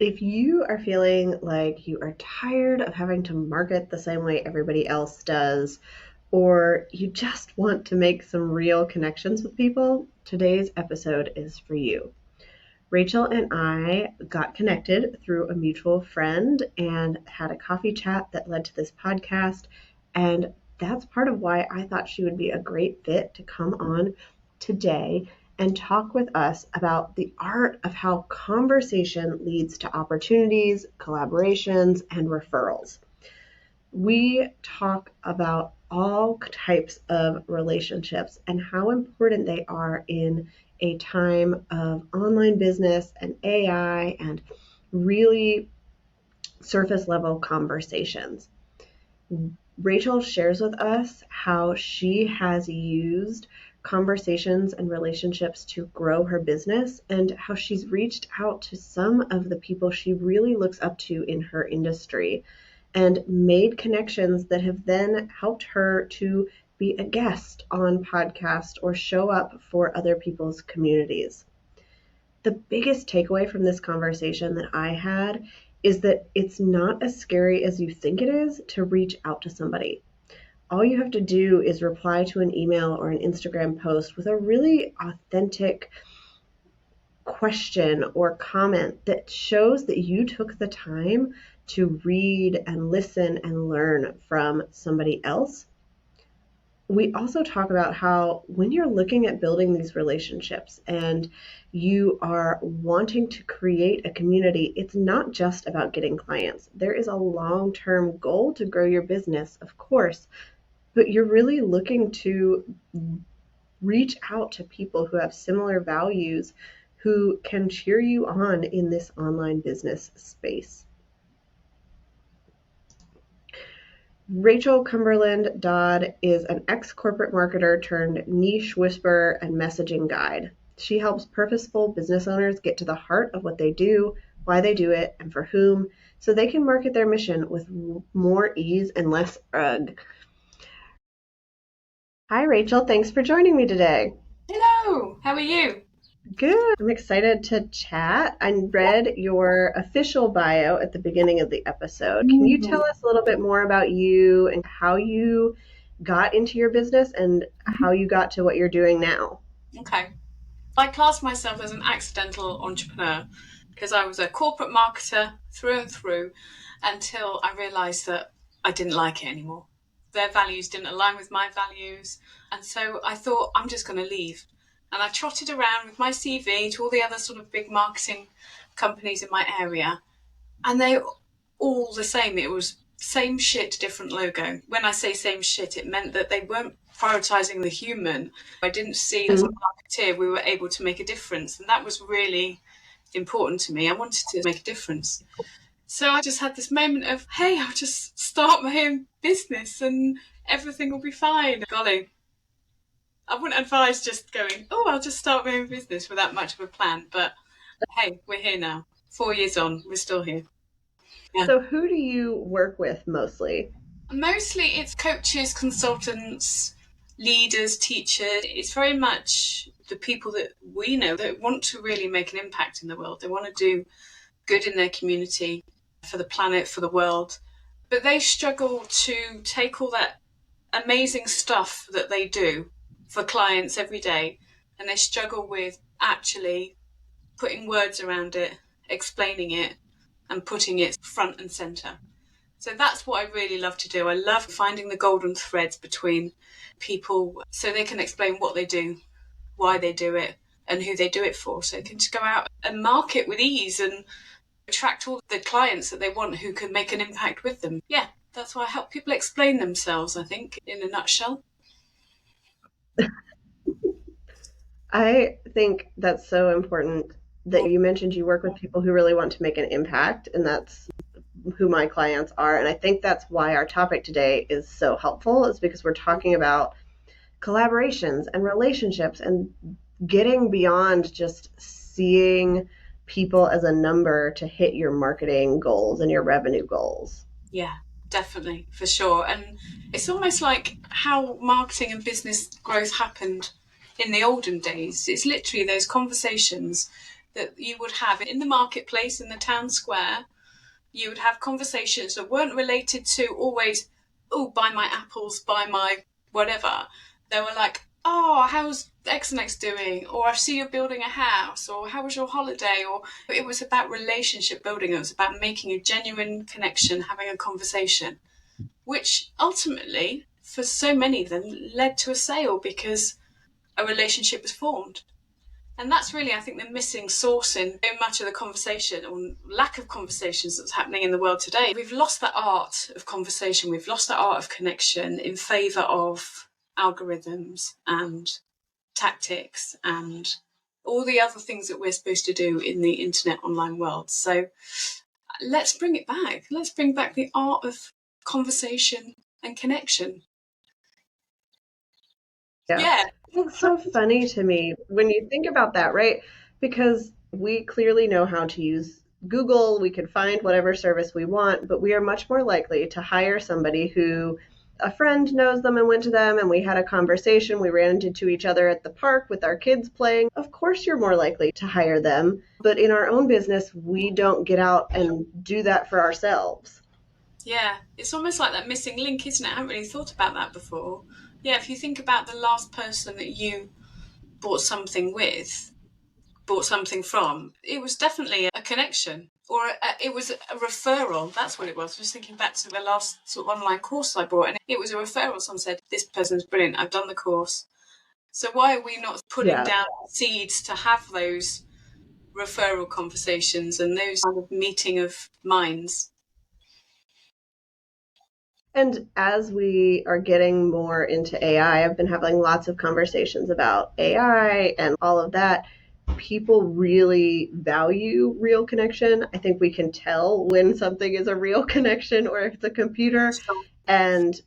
If you are feeling like you are tired of having to market the same way everybody else does, or you just want to make some real connections with people, today's episode is for you. Rachel and I got connected through a mutual friend and had a coffee chat that led to this podcast. And that's part of why I thought she would be a great fit to come on today and talk with us about the art of how conversation leads to opportunities, collaborations, and referrals. We talk about all types of relationships and how important they are in a time of online business and AI and really surface level conversations. Rachel shares with us how she has used conversations and relationships to grow her business and how she's reached out to some of the people she really looks up to in her industry and made connections that have then helped her to be a guest on podcasts or show up for other people's communities. The biggest takeaway from this conversation that I had is that it's not as scary as you think it is to reach out to somebody. All you have to do is reply to an email or an Instagram post with a really authentic question or comment that shows that you took the time to read and listen and learn from somebody else. We also talk about how when you're looking at building these relationships and you are wanting to create a community, it's not just about getting clients. There is a long-term goal to grow your business, of course, but you're really looking to reach out to people who have similar values, who can cheer you on in this online business space. Rachael Cumberland-Dodd is an ex-corporate marketer turned niche whisperer and messaging guide. She helps purposeful business owners get to the heart of what they do, why they do it, and for whom, so they can market their mission with more ease and less ugh. Hi, Rachel. Thanks for joining me today. Hello, how are you? Good. I'm excited to chat. I read your official bio at the beginning of the episode. Can you tell us a little bit more about you and how you got into your business and how you got to what you're doing now? Okay. I class myself as an accidental entrepreneur because I was a corporate marketer through and through until I realised that I didn't like it anymore. Their values didn't align with my values. And so I thought, I'm just going to leave. And I trotted around with my CV to all the other sort of big marketing companies in my area. And they all the same. It was same shit, different logo. When I say same shit, it meant that they weren't prioritizing the human. I didn't see as a marketeer we were able to make a difference. And that was really important to me. I wanted to make a difference. So I just had this moment of, hey, I'll just start my own business and everything will be fine. Golly, I wouldn't advise just going, oh, I'll just start my own business without much of a plan. But hey, we're here now. 4 years on, we're still here. Yeah. So, who do you work with mostly? Mostly it's coaches, consultants, leaders, teachers. It's very much the people that we know that want to really make an impact in the world. They want to do good in their community, for the planet, for the world. But they struggle to take all that amazing stuff that they do for clients every day, and they struggle with actually putting words around it, explaining it, and putting it front and center. So that's what I really love to do. I love finding the golden threads between people so they can explain what they do, why they do it, and who they do it for. So they can just go out and market with ease and attract all the clients that they want who can make an impact with them. Yeah, that's why I help people explain themselves, I think, in a nutshell. I think that's so important that you mentioned you work with people who really want to make an impact, and that's who my clients are. And I think that's why our topic today is so helpful, is because we're talking about collaborations and relationships and getting beyond just seeing people as a number to hit your marketing goals and your revenue goals. Yeah, definitely, for sure. And it's almost like how marketing and business growth happened in the olden days. It's literally those conversations that you would have in the marketplace, in the town square. You would have conversations that weren't related to always, oh, buy my apples, buy my whatever. They were like, oh, how's X and X doing? Or I see you're building a house, or how was your holiday? Or it was about relationship building. It was about making a genuine connection, having a conversation, which ultimately, for so many of them, led to a sale because a relationship was formed. And that's really, I think, the missing source in so much of the conversation or lack of conversations that's happening in the world today. We've lost that art of conversation. We've lost that art of connection in favour of algorithms and tactics and all the other things that we're supposed to do in the internet online world. So let's bring it back. Let's bring back the art of conversation and connection. Yeah. It's so funny to me when you think about that, right? Because we clearly know how to use Google, we can find whatever service we want, but we are much more likely to hire somebody who a friend knows them and went to them and we had a conversation, we ran into each other at the park with our kids playing. Of course, you're more likely to hire them, but in our own business, we don't get out and do that for ourselves. Yeah, it's almost like that missing link, isn't it? I haven't really thought about that before. Yeah, if you think about the last person that you bought something with, bought something from, it was definitely a connection or it was a referral. That's what it was. I was thinking back to the last sort of online course I bought, and it was a referral. Someone said, this person's brilliant, I've done the course. So why are we not putting Yeah. down seeds to have those referral conversations and those kind of meeting of minds? And as we are getting more into AI, I've been having lots of conversations about AI and all of that. People really value real connection. I think we can tell when something is a real connection or if it's a computer. And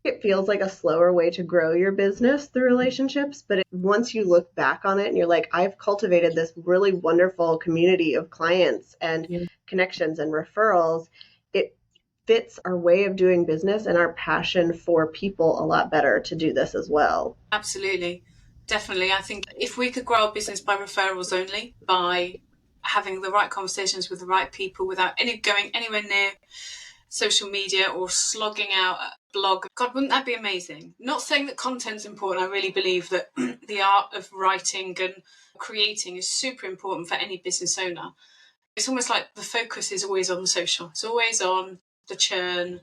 it feels like a slower way to grow your business through relationships. But once you look back on it and you're like, I've cultivated this really wonderful community of clients and connections and referrals, it fits our way of doing business and our passion for people a lot better to do this as well. Absolutely. Definitely. I think if we could grow our business by referrals only, by having the right conversations with the right people without going anywhere near social media or slogging out a blog, God, wouldn't that be amazing? Not saying that content's important. I really believe that the art of writing and creating is super important for any business owner. It's almost like the focus is always on social. It's always on the churn,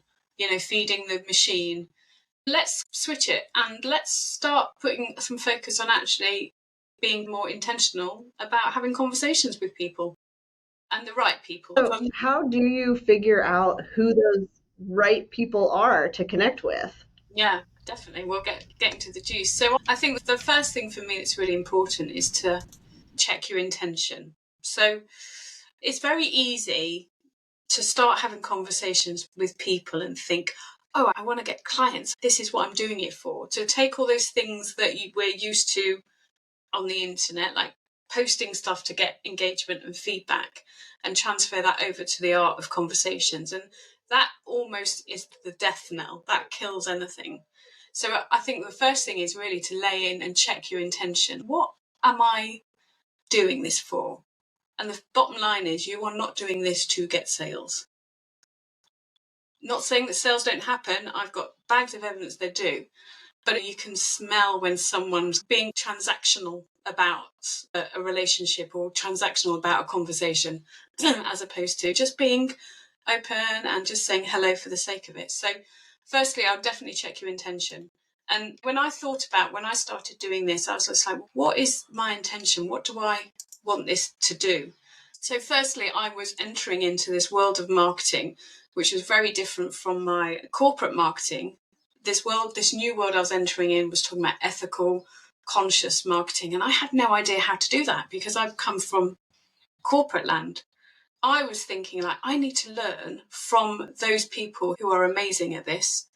feeding the machine. Let's switch it and let's start putting some focus on actually being more intentional about having conversations with people and the right people. So, how do you figure out who those right people are to connect with? Yeah, definitely. We'll get into the juice. So I think the first thing for me that's really important is to check your intention. So it's very easy to start having conversations with people and think, oh, I want to get clients. This is what I'm doing it for. To take all those things that we're used to on the internet, like posting stuff to get engagement and feedback, and transfer that over to the art of conversations. And that almost is the death knell. That kills anything. So I think the first thing is really to lay in and check your intention. What am I doing this for? And the bottom line is you are not doing this to get sales. Not saying that sales don't happen. I've got bags of evidence they do. But you can smell when someone's being transactional about a relationship or transactional about a conversation as opposed to just being open and just saying hello for the sake of it. So firstly, I'll definitely check your intention. And when I started doing this, I was just like, what is my intention? What do I want this to do? So firstly, I was entering into this world of marketing, which was very different from my corporate marketing. This new world I was entering in was talking about ethical, conscious marketing. And I had no idea how to do that because I've come from corporate land. I was thinking I need to learn from those people who are amazing at this.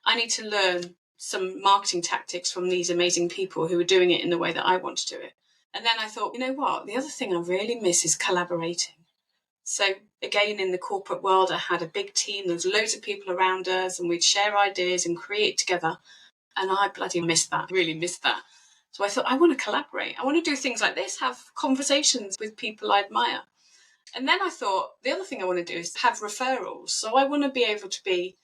I need to learn some marketing tactics from these amazing people who are doing it in the way that I want to do it. And then I thought, you know what? The other thing I really miss is collaborating. So again, in the corporate world, I had a big team. There was loads of people around us and we'd share ideas and create together. And I bloody missed that, really missed that. So I thought, I want to collaborate. I want to do things like this, have conversations with people I admire. And then I thought, the other thing I want to do is have referrals. So I want to be able to be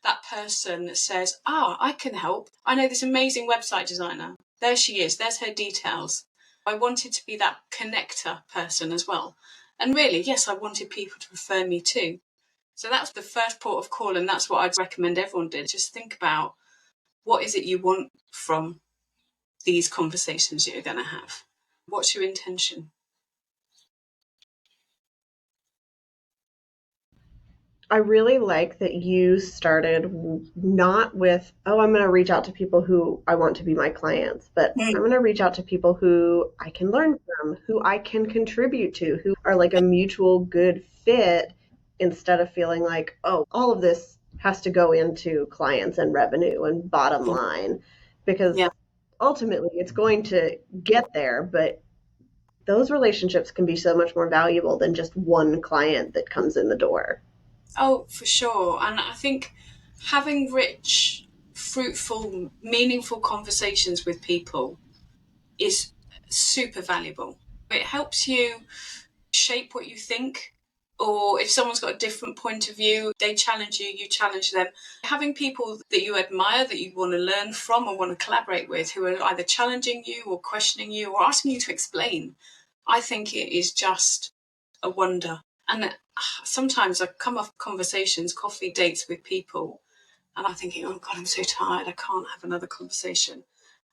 that person that says, I can help. I know this amazing website designer. There she is. There's her details. I wanted to be that connector person as well. And really, yes, I wanted people to refer me too. So that's the first port of call, and that's what I'd recommend everyone do. Just think about, what is it you want from these conversations that you're going to have? What's your intention? I really like that you started not with, oh, I'm going to reach out to people who I want to be my clients, but I'm going to reach out to people who I can learn from, who I can contribute to, who are like a mutual good fit, instead of feeling like, oh, all of this has to go into clients and revenue and bottom line, because Yeah. ultimately it's going to get there, but those relationships can be so much more valuable than just one client that comes in the door. Oh, for sure. And I think having rich, fruitful, meaningful conversations with people is super valuable. It helps you shape what you think, or if someone's got a different point of view, they challenge you, you challenge them. Having people that you admire, that you want to learn from or want to collaborate with, who are either challenging you or questioning you or asking you to explain, I think it is just a wonder. And sometimes I come off conversations, coffee dates with people, and I'm thinking, oh God, I'm so tired, I can't have another conversation.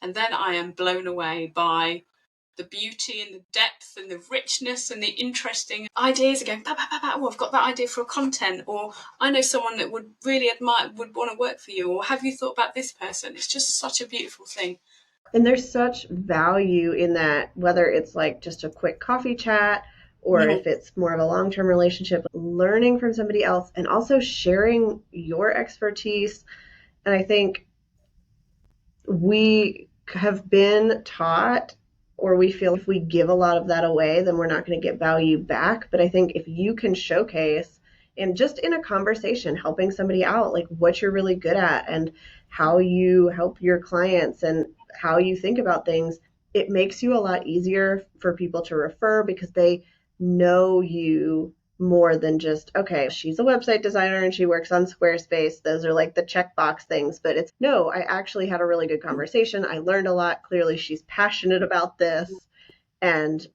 And then I am blown away by the beauty and the depth and the richness and the interesting ideas again. Oh, I've got that idea for a content, or I know someone that would really admire, would want to work for you, or have you thought about this person? It's just such a beautiful thing. And there's such value in that, whether it's like just a quick coffee chat or Mm. if it's more of a long term relationship, learning from somebody else and also sharing your expertise. And I think we have been taught, or we feel if we give a lot of that away, then we're not going to get value back. But I think if you can showcase, and just in a conversation, helping somebody out, like what you're really good at and how you help your clients and how you think about things, it makes you a lot easier for people to refer because they know you more than just, okay, she's a website designer and she works on Squarespace. Those are like the checkbox things. But it's, no, I actually had a really good conversation. I learned a lot. Clearly, she's passionate about this. And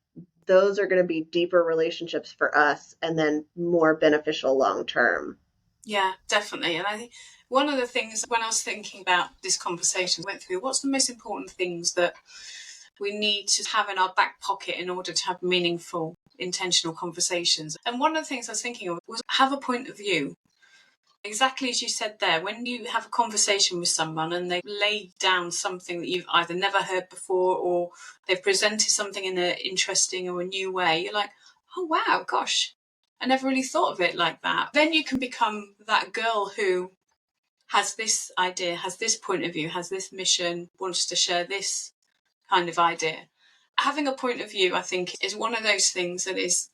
those are going to be deeper relationships for us and then more beneficial long term. Yeah, definitely. And I think one of the things, when I was thinking about this conversation, I went through what's the most important things that we need to have in our back pocket in order to have meaningful, intentional conversations. And one of the things I was thinking of was have a point of view. Exactly as you said there, when you have a conversation with someone and they lay down something that you've either never heard before or they've presented something in an interesting or a new way, you're like, oh wow, gosh, I never really thought of it like that. Then you can become that girl who has this idea, has this point of view, has this mission, wants to share this kind of idea. Having a point of view, I think, is one of those things that is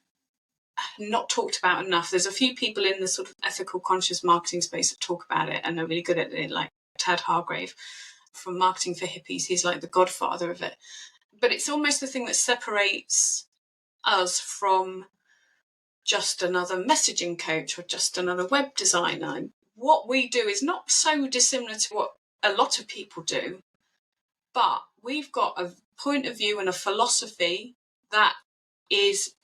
not talked about enough. There's a few people in the sort of ethical conscious marketing space that talk about it and are really good at it, like Tad Hargrave from Marketing for Hippies. He's like the godfather of it. But it's almost the thing that separates us from just another messaging coach or just another web designer. What we do is not so dissimilar to what a lot of people do, but we've got a point of view and a philosophy that is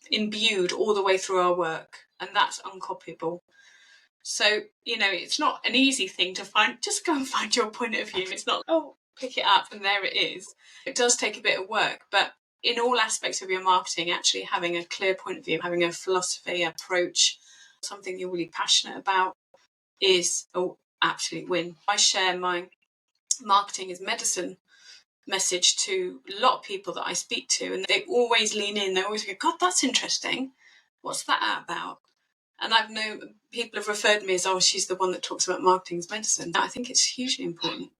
imbued all the way through our work, and that's uncopyable. So, it's not an easy thing to find. Just go and find your point of view. It's not, oh, pick it up and there it is. It does take a bit of work, but in all aspects of your marketing, actually having a clear point of view, having a philosophy, approach, something you're really passionate about is an absolute win. I share my marketing is medicine message to a lot of people that I speak to, and they always lean in. They always go, God, that's interesting. What's that about? And I've known people have referred me as, oh, she's the one that talks about marketing as medicine. I think it's hugely important.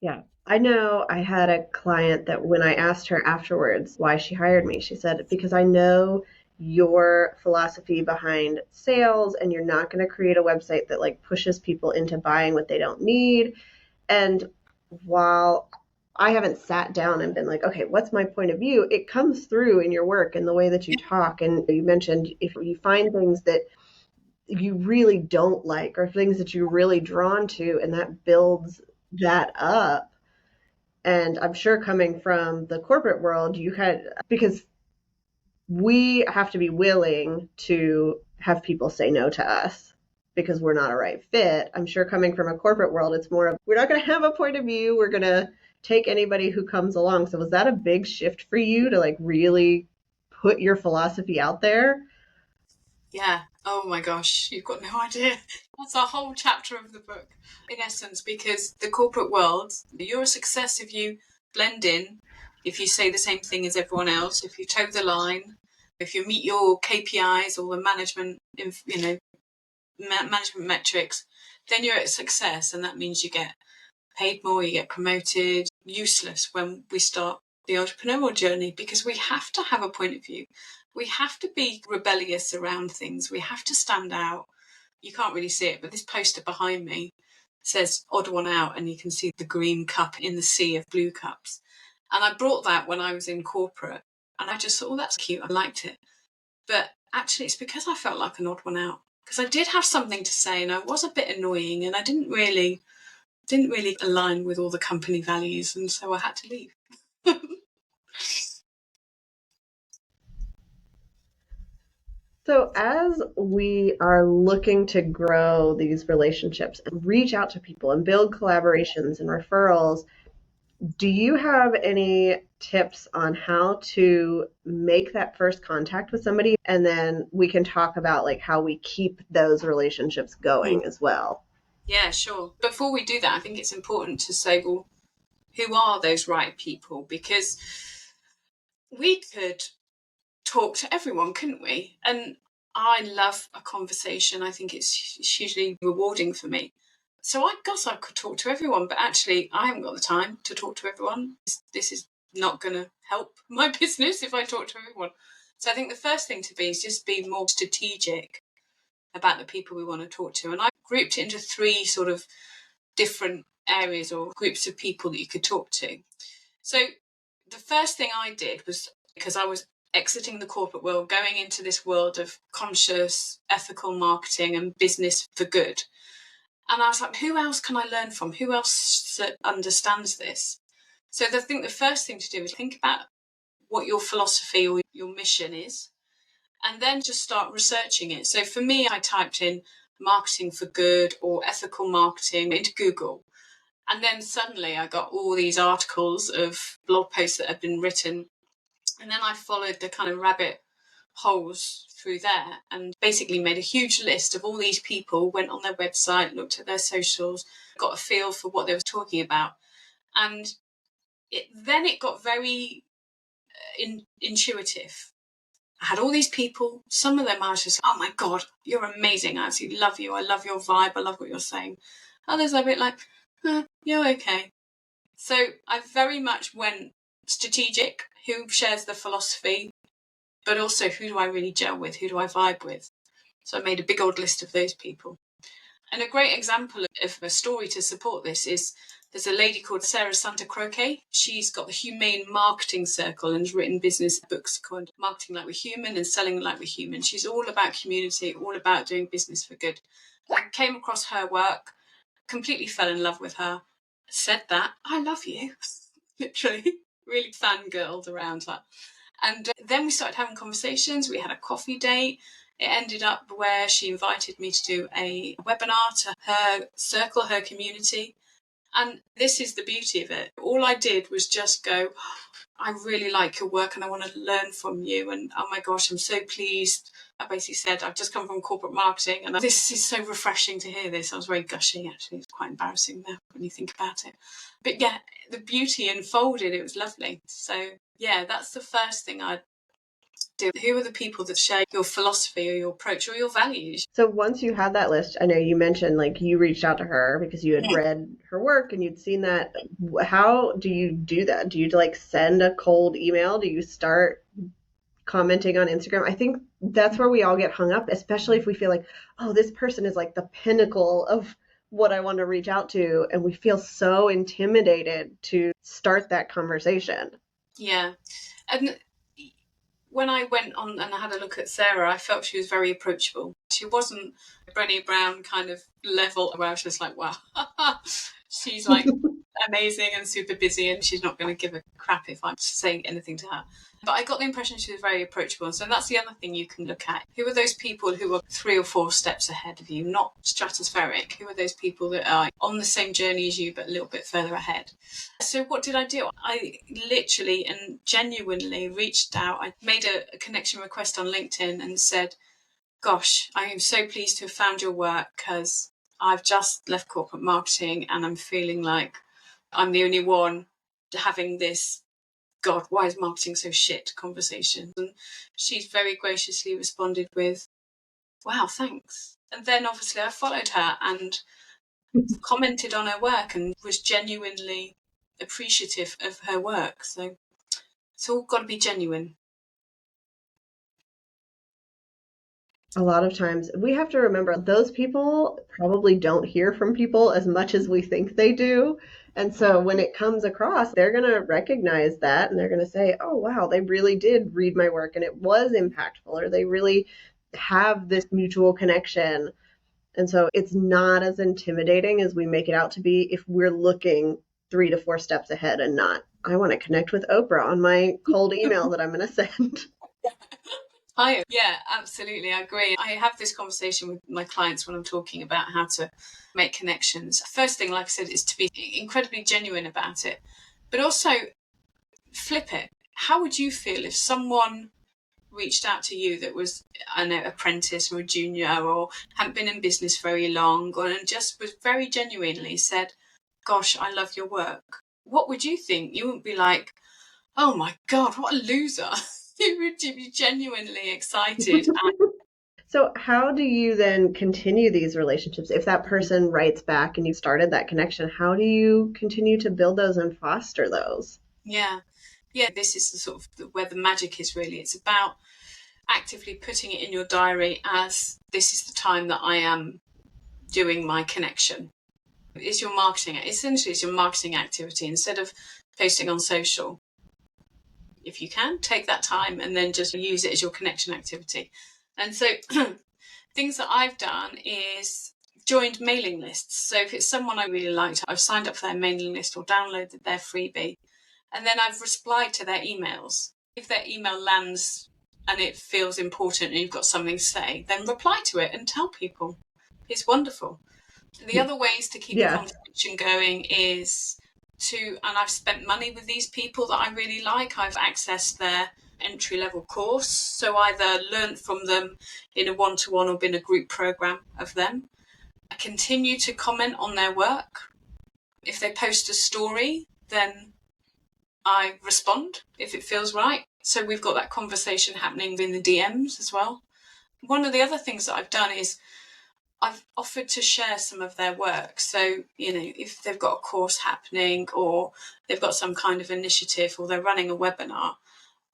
Yeah. I know I had a client that when I asked her afterwards why she hired me, she said, because I know your philosophy behind sales and you're not going to create a website that like pushes people into buying what they don't need. And while I haven't sat down and been like, okay, what's my point of view? It comes through in your work and the way that you talk. And you mentioned if you find things that you really don't like or things that you're really drawn to, and that builds that up. And I'm sure coming from the corporate world, you had, because we have to be willing to have people say no to us because we're not a right fit. I'm sure coming from a corporate world, it's more of, we're not going to have a point of view. We're going to take anybody who comes along. So was that a big shift for you to like really put your philosophy out there? Yeah. Oh my gosh, you've got no idea. That's a whole chapter of the book, in essence, because the corporate world, you're a success if you blend in, if you say the same thing as everyone else, if you toe the line, if you meet your KPIs or the management, management metrics, then you're a success, and that means you get paid more, you get promoted. Useless when we start the entrepreneurial journey, because we have to have a point of view. We have to be rebellious around things. We have to stand out. You can't really see it, but this poster behind me says odd one out, and you can see the green cup in the sea of blue cups. And I brought that when I was in corporate, and I just thought, oh, that's cute. I liked it. But actually, it's because I felt like an odd one out, because I did have something to say and I was a bit annoying, and I didn't really align with all the company values, and so I had to leave. So, as we are looking to grow these relationships and reach out to people and build collaborations and referrals, do you have any tips on how to make that first contact with somebody? And then we can talk about like how we keep those relationships going as well. Yeah, sure. Before we do that, I think it's important to say, well, who are those right people? Because we could talk to everyone, couldn't we? And I love a conversation. I think it's hugely rewarding for me. So I guess I could talk to everyone, but actually I haven't got the time to talk to everyone. This is not going to help my business if I talk to everyone. So I think the first thing to be is just be more strategic about the people we want to talk to. And I grouped it into three sort of different areas or groups of people that you could talk to. So the first thing I did was, because I was exiting the corporate world, going into this world of conscious, ethical marketing and business for good. And I was like, who else can I learn from? Who else understands this? So I think the first thing to do is think about what your philosophy or your mission is, and then just start researching it. So for me, I typed in marketing for good or ethical marketing into Google. And then suddenly I got all these articles of blog posts that had been written. And then I followed the kind of rabbit holes through there and basically made a huge list of all these people, went on their website, looked at their socials, got a feel for what they were talking about. And then it got very intuitive. I had all these people. Some of them I was just, oh my God, you're amazing. I absolutely love you. I love your vibe. I love what you're saying. Others are a bit like, you're okay. So I very much went strategic. Who shares the philosophy, but also who do I really gel with? Who do I vibe with? So I made a big old list of those people. And a great example of a story to support this is there's a lady called Sarah Santa Croce. She's got the Humane Marketing Circle and has written business books called Marketing Like We're Human and Selling Like We're Human. She's all about community, all about doing business for good. I came across her work, completely fell in love with her, said that, I love you, literally, really fangirled around her. And then we started having conversations. We had a coffee date. It ended up where she invited me to do a webinar to her circle, her community. And this is the beauty of it. All I did was just go, I really like your work and I want to learn from you. And oh my gosh, I'm so pleased. I basically said, I've just come from corporate marketing and this is so refreshing to hear this. I was very gushing, actually. It's quite embarrassing now when you think about it. But yeah, the beauty unfolded. It was lovely. So yeah, that's the first thing I'd do. Who are the people that share your philosophy or your approach or your values? So once you had that list, I know you mentioned like you reached out to her because you had read her work and you'd seen that. How do you do that? Do you like send a cold email? Do you start commenting on Instagram? I think that's where we all get hung up, especially if we feel like, oh, this person is like the pinnacle of what I want to reach out to. And we feel so intimidated to start that conversation. Yeah. And when I went on and I had a look at Sarah, I felt she was very approachable. She wasn't Brené Brown kind of level where I was just like, wow, she's like amazing and super busy and she's not going to give a crap if I'm saying anything to her. But I got the impression she was very approachable. So that's the other thing you can look at. Who are those people who are 3 or 4 steps ahead of you, not stratospheric? Who are those people that are on the same journey as you, but a little bit further ahead? So what did I do? I literally and genuinely reached out. I made a connection request on LinkedIn and said, gosh, I am so pleased to have found your work because I've just left corporate marketing and I'm feeling like I'm the only one having this, God, why is marketing so shit conversation? And she's very graciously responded with, wow, thanks. And then obviously I followed her and commented on her work and was genuinely appreciative of her work. So it's all got to be genuine. A lot of times we have to remember those people probably don't hear from people as much as we think they do. And so when it comes across, they're going to recognize that and they're going to say, oh, wow, they really did read my work and it was impactful, or they really have this mutual connection. And so it's not as intimidating as we make it out to be if we're looking 3 to 4 steps ahead and not, I want to connect with Oprah on my cold email that I'm going to send. Yeah, absolutely. I agree. I have this conversation with my clients when I'm talking about how to make connections. First thing, like I said, is to be incredibly genuine about it, but also flip it. How would you feel if someone reached out to you that was an apprentice or a junior or hadn't been in business very long and just was very genuinely said, gosh, I love your work? What would you think? You wouldn't be like, oh my God, what a loser. You would be genuinely excited. So, how do you then continue these relationships? If that person writes back and you started that connection, how do you continue to build those and foster those? Yeah. Yeah, this is the sort of where the magic is really. It's about actively putting it in your diary as this is the time that I am doing my connection. It's your marketing, essentially it's your marketing activity. Instead of posting on social, if you can, take that time and then just use it as your connection activity. And so things that I've done is joined mailing lists. So if it's someone I really liked, I've signed up for their mailing list or downloaded their freebie. And then I've replied to their emails. If their email lands and it feels important and you've got something to say, then reply to it and tell people. It's wonderful. The other ways to keep the conversation going is and I've spent money with these people that I really like. I've accessed their entry-level course, so either learned from them in a one-to-one or been a group program of them. I continue to comment on their work. If they post a story, then I respond if it feels right. So we've got that conversation happening in the DMs as well. One of the other things that I've done is I've offered to share some of their work. So, if they've got a course happening or they've got some kind of initiative or they're running a webinar,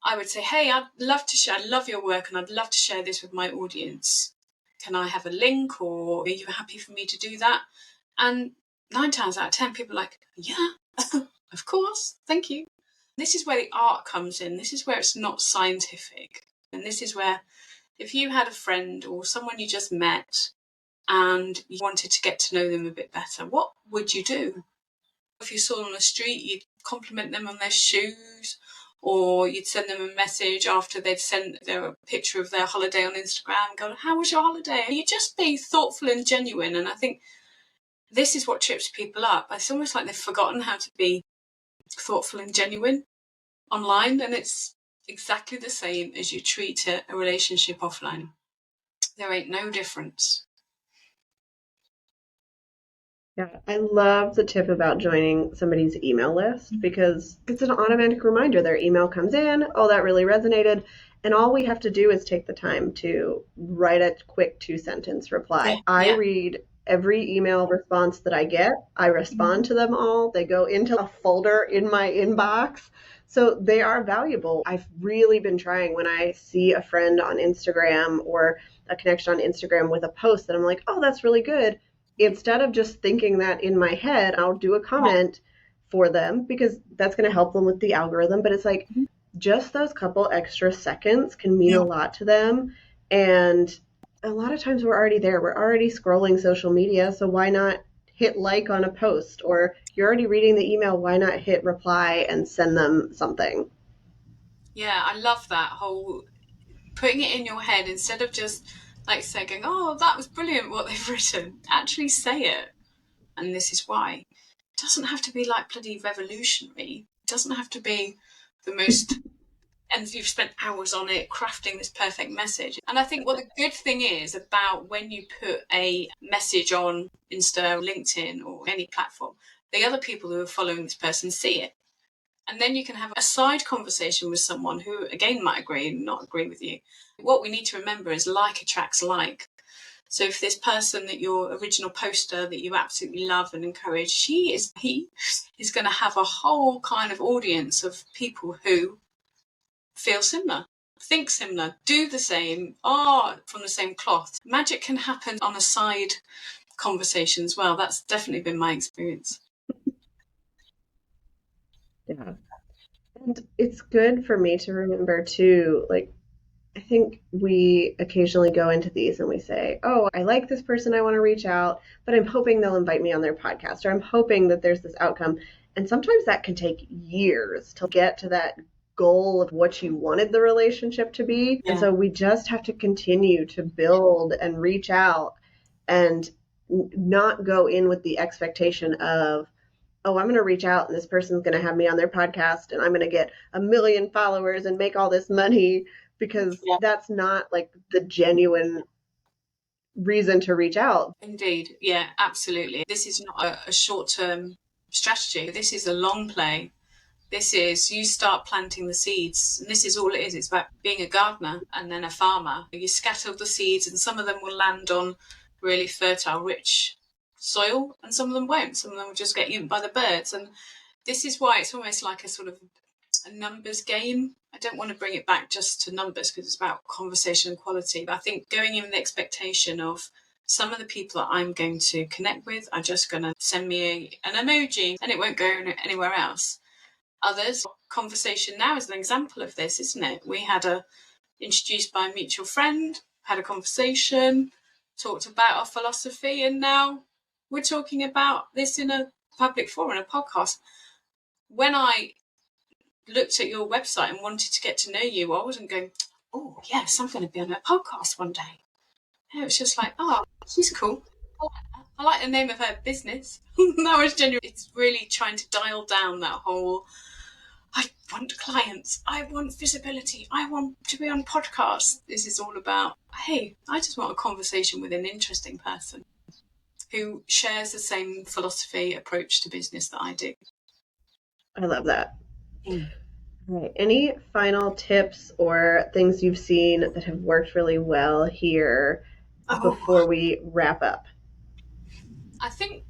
I would say, hey, I'd love to share, I love your work and I'd love to share this with my audience. Can I have a link or are you happy for me to do that? And 9 times out of 10, people are like, yeah, of course, thank you. This is where the art comes in. This is where it's not scientific. And this is where if you had a friend or someone you just met and you wanted to get to know them a bit better, what would you do? If you saw them on the street, you'd compliment them on their shoes, or you'd send them a message after they'd sent their picture of their holiday on Instagram, go, how was your holiday? And you just be thoughtful and genuine. And I think this is what trips people up. It's almost like they've forgotten how to be thoughtful and genuine online, and it's exactly the same as you treat a relationship offline. There ain't no difference. Yeah, I love the tip about joining somebody's email list because it's an automatic reminder. Their email comes in, oh, that really resonated. And all we have to do is take the time to write a quick 2-sentence reply. I read every email response that I get. I respond to them all. They go into a folder in my inbox. So they are valuable. I've really been trying when I see a friend on Instagram or a connection on Instagram with a post that I'm like, oh, that's really good. instead of just thinking that in my head, I'll do a comment for them because that's going to help them with the algorithm. But it's like just those couple extra seconds can mean a lot to them. And a lot of times we're already there. We're already scrolling social media. So why not hit like on a post? Or you're already reading the email. Why not hit reply and send them something? Yeah, I love that whole putting it in your head instead of just like saying, oh, that was brilliant what they've written. Actually say it. And this is why. It doesn't have to be like bloody revolutionary. It doesn't have to be the most, and you've spent hours on it crafting this perfect message. And I think what the good thing is about when you put a message on Insta, or LinkedIn, or any platform, the other people who are following this person see it. And then you can have a side conversation with someone who, again, might agree and not agree with you. What we need to remember is like attracts like. So if this person that your original poster that you absolutely love and encourage, he is going to have a whole kind of audience of people who feel similar, think similar, do the same, are from the same cloth. Magic can happen on a side conversation as well. That's definitely been my experience. Yeah. And it's good for me to remember too, like, I think we occasionally go into these and we say, oh, I like this person, I want to reach out, but I'm hoping they'll invite me on their podcast, or I'm hoping that there's this outcome. And sometimes that can take years to get to that goal of what you wanted the relationship to be. Yeah. And so we just have to continue to build and reach out and not go in with the expectation of, oh, I'm going to reach out and this person's going to have me on their podcast and I'm going to get 1 million followers and make all this money, because that's not like the genuine reason to reach out. Indeed. Yeah, absolutely. This is not a short-term strategy. This is a long play. This is, you start planting the seeds, and this is all it is. It's about being a gardener and then a farmer. You scatter the seeds and some of them will land on really fertile, rich soil, and some of them won't. Some of them will just get eaten by the birds. And this is why it's almost like a sort of a numbers game. I don't want to bring it back just to numbers because it's about conversation and quality. But I think going in with the expectation of some of the people that I'm going to connect with are just going to send me an emoji and it won't go anywhere else. Others, conversation now is an example of this, isn't it? We had introduced by a mutual friend, had a conversation, talked about our philosophy, and now we're talking about this in a public forum, a podcast. When I looked at your website and wanted to get to know you, I wasn't going, oh, yes, I'm going to be on a podcast one day. It was just like, oh, she's cool. I like the name of her business. That was genuine. It's really trying to dial down that whole, I want clients, I want visibility, I want to be on podcasts. This is all about, hey, I just want a conversation with an interesting person who shares the same philosophy, approach to business that I do. I love that. All right. Any final tips or things you've seen that have worked really well here before we wrap up? I think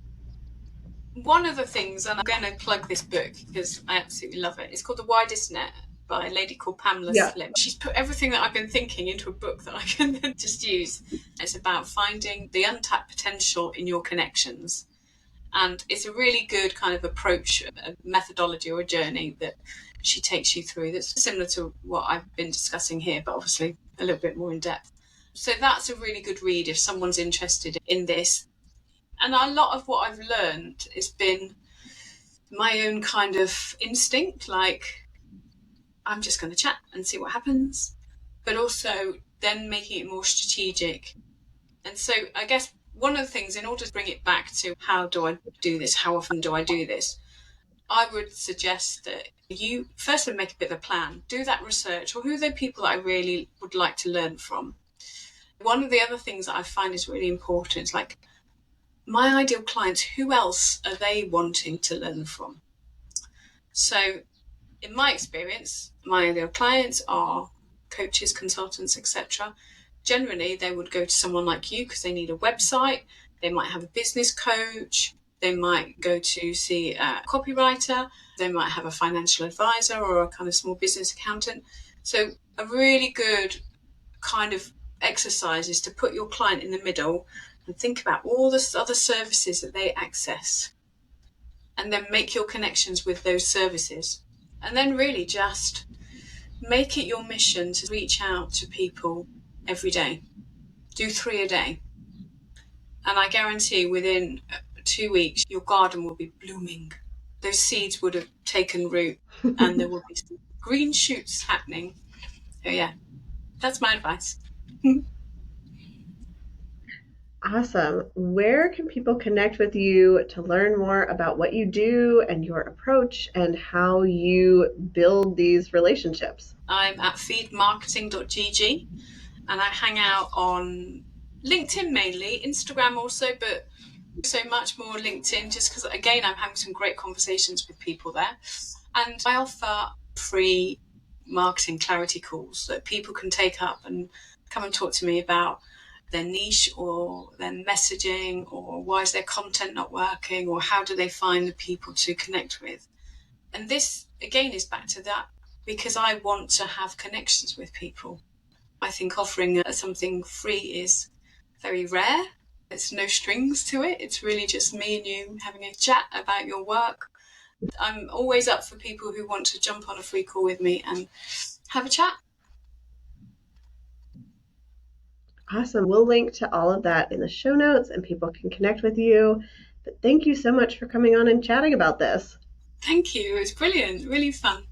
one of the things, and I'm going to plug this book because I absolutely love it, it's called The Widest Net by a lady called Pamela Slim. She's put everything that I've been thinking into a book that I can then just use. It's about finding the untapped potential in your connections. And it's a really good kind of approach, a methodology or a journey that she takes you through that's similar to what I've been discussing here, but obviously a little bit more in depth. So that's a really good read if someone's interested in this. And a lot of what I've learned has been my own kind of instinct, like I'm just going to chat and see what happens, but also then making it more strategic. And so I guess one of the things, in order to bring it back to how do I do this, how often do I do this, I would suggest that you first would make a bit of a plan, do that research, or who are the people that I really would like to learn from. One of the other things that I find is really important is like, my ideal clients, who else are they wanting to learn from? So in my experience, my ideal clients are coaches, consultants, etc. Generally, they would go to someone like you because they need a website. They might have a business coach. They might go to see a copywriter. They might have a financial advisor or a kind of small business accountant. So a really good kind of exercise is to put your client in the middle and think about all the other services that they access, and then make your connections with those services. And then really just make it your mission to reach out to people every day. Do 3 a day. And I guarantee within 2 weeks, your garden will be blooming. Those seeds would have taken root and there will be some green shoots happening. So, yeah, that's my advice. Awesome. Where can people connect with you to learn more about what you do and your approach and how you build these relationships? I'm at feedmarketing.gg and I hang out on LinkedIn mainly, Instagram also, but so much more LinkedIn just because, again, I'm having some great conversations with people there. And I offer free marketing clarity calls that people can take up and come and talk to me about their niche or their messaging, or why is their content not working, or how do they find the people to connect with. And this, again, is back to that because I want to have connections with people. I think offering something free is very rare. There's no strings to it. It's really just me and you having a chat about your work. I'm always up for people who want to jump on a free call with me and have a chat. Awesome. We'll link to all of that in the show notes and people can connect with you. But thank you so much for coming on and chatting about this. Thank you. It was brilliant. Really fun.